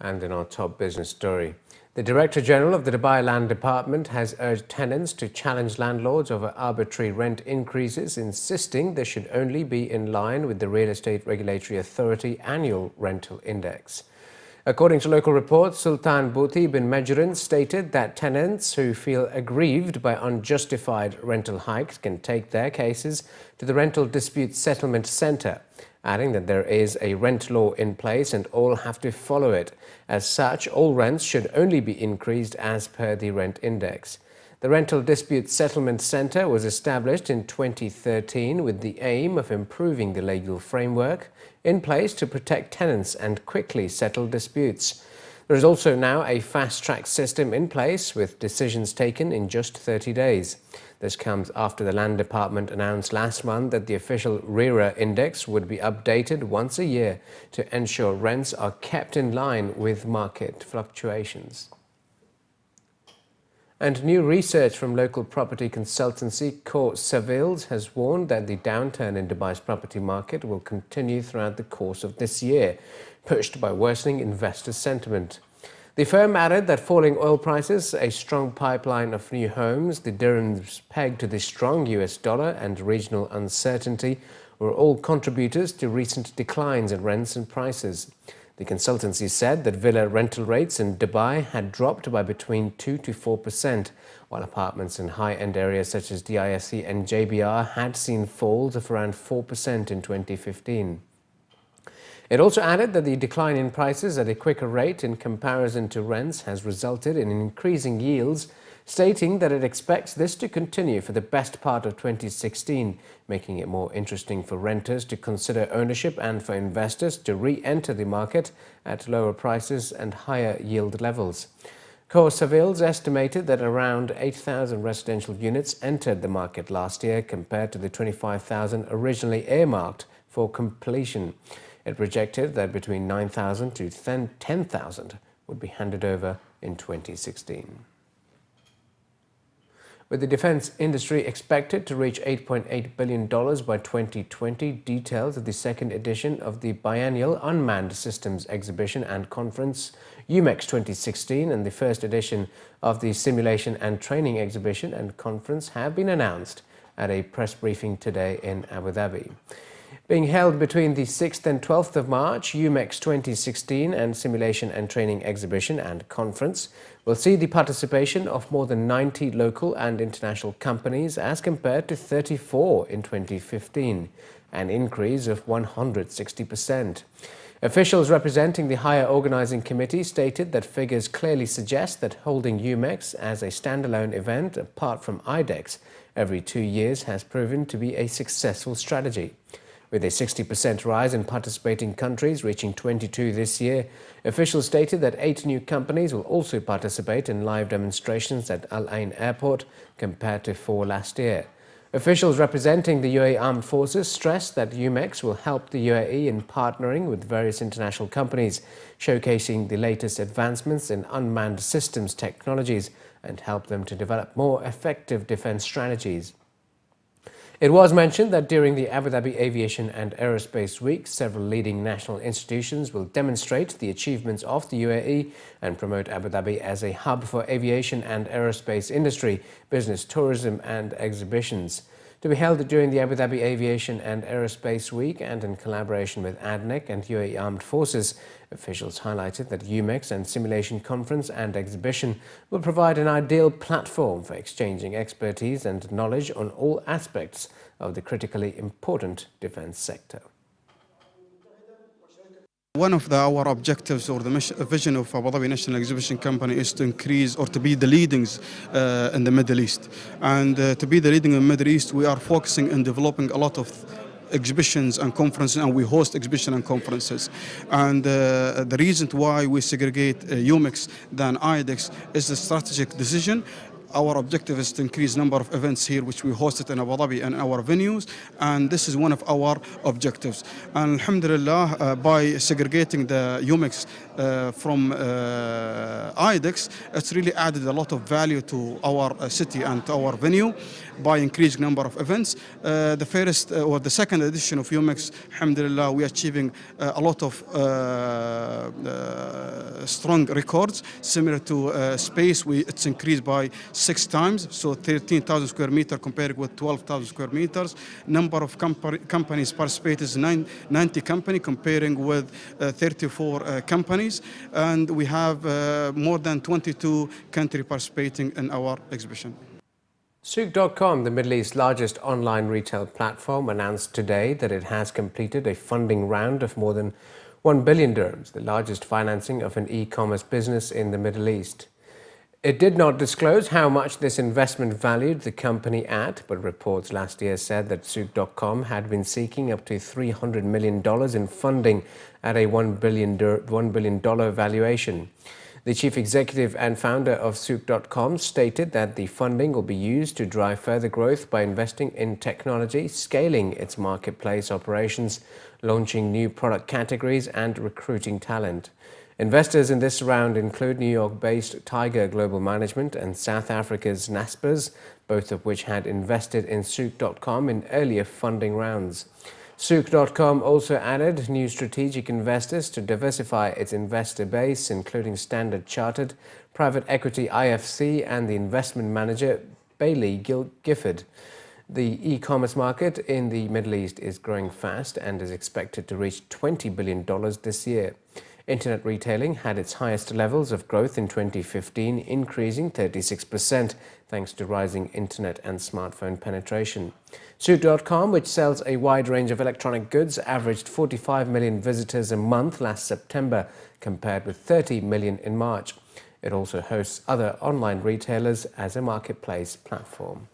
And in our top business story, the Director General of the Dubai Land Department has urged tenants to challenge landlords over arbitrary rent increases, insisting they should only be in line with the Real Estate Regulatory Authority annual rental index. According to local reports, Sultan Bouti bin Majrin stated that tenants who feel aggrieved by unjustified rental hikes can take their cases to the Rental Dispute Settlement Centre, adding that there is a rent law in place and all have to follow it. As such, all rents should only be increased as per the rent index. The Rental Dispute Settlement Centre was established in 2013 with the aim of improving the legal framework in place to protect tenants and quickly settle disputes. There is also now a fast-track system in place with decisions taken in just 30 days. This comes after the Land Department announced last month that the official RERA index would be updated once a year to ensure rents are kept in line with market fluctuations. And new research from local property consultancy City7 has warned that the downturn in Dubai's property market will continue throughout the course of this year, pushed by worsening investor sentiment. The firm added that falling oil prices, a strong pipeline of new homes, the dirham's peg to the strong US dollar and regional uncertainty were all contributors to recent declines in rents and prices. The consultancy said that villa rental rates in Dubai had dropped by between 2 to 4%, while apartments in high-end areas such as DISC and JBR had seen falls of around 4% in 2015. It also added that the decline in prices at a quicker rate in comparison to rents has resulted in increasing yields, stating that it expects this to continue for the best part of 2016, making it more interesting for renters to consider ownership and for investors to re-enter the market at lower prices and higher yield levels. City7 estimated that around 8,000 residential units entered the market last year compared to the 25,000 originally earmarked for completion. It projected that between 9,000 to 10,000 would be handed over in 2016. With the defense industry expected to reach $8.8 billion by 2020, details of the second edition of the biennial Unmanned Systems Exhibition and Conference, UMEX 2016, and the first edition of the Simulation and Training Exhibition and Conference have been announced at a press briefing today in Abu Dhabi. Being held between the 6th and 12th of March, UMEX 2016 and Simulation and Training Exhibition and Conference will see the participation of more than 90 local and international companies as compared to 34 in 2015, an increase of 160%. Officials representing the higher organizing committee stated that figures clearly suggest that holding UMEX as a standalone event apart from IDEX every 2 years has proven to be a successful strategy. With a 60% rise in participating countries, reaching 22 this year, officials stated that 8 new companies will also participate in live demonstrations at Al Ain Airport compared to 4 last year. Officials representing the UAE Armed Forces stressed that UMEX will help the UAE in partnering with various international companies, showcasing the latest advancements in unmanned systems technologies and help them to develop more effective defense strategies. It was mentioned that during the Abu Dhabi Aviation and Aerospace Week, several leading national institutions will demonstrate the achievements of the UAE and promote Abu Dhabi as a hub for aviation and aerospace industry, business, tourism and exhibitions. To be held during the Abu Dhabi Aviation and Aerospace Week and in collaboration with ADNEC and UAE Armed Forces, officials highlighted that UMEX and Simulation Conference and Exhibition will provide an ideal platform for exchanging expertise and knowledge on all aspects of the critically important defense sector. One of our objectives or the vision of Abu Dhabi National Exhibition Company is to increase or to be the leadings in the Middle East. And to be the leading in the Middle East, we are focusing on developing a lot of exhibitions and conferences, and we host exhibitions and conferences. And the reason why we segregate UMEX than IDEX is a strategic decision. our objective is to increase number of events here, which we hosted in Abu Dhabi and our venues, and this is one of our objectives. And alhamdulillah, by segregating the UMEX from IDEX, it's really added a lot of value to our city and to our venue by increasing number of events. The first or the second edition of UMEX, alhamdulillah, we are achieving a lot of strong records. Similar to space, it's increased by 6 times, so 13,000 square meters compared with 12,000 square meters. Number of companies participated is 90 companies comparing with 34 companies, and we have more than 22 countries participating in our exhibition. Souk.com, the Middle East's largest online retail platform, announced today that it has completed a funding round of more than 1 billion dirhams, the largest financing of an e-commerce business in the Middle East. It did not disclose how much this investment valued the company at, but reports last year said that Souk.com had been seeking up to $300 million in funding at a $1 billion valuation. The chief executive and founder of Souk.com stated that the funding will be used to drive further growth by investing in technology, scaling its marketplace operations, launching new product categories, and recruiting talent. Investors in this round include New York-based Tiger Global Management and South Africa's Naspers, both of which had invested in Souk.com in earlier funding rounds. Souk.com also added new strategic investors to diversify its investor base, including Standard Chartered, private equity IFC, and the investment manager Bailey Gifford. The e-commerce market in the Middle East is growing fast and is expected to reach $20 billion this year. Internet retailing had its highest levels of growth in 2015, increasing 36% thanks to rising internet and smartphone penetration. Souk.com, which sells a wide range of electronic goods, averaged 45 million visitors a month last September, compared with 30 million in March. It also hosts other online retailers as a marketplace platform.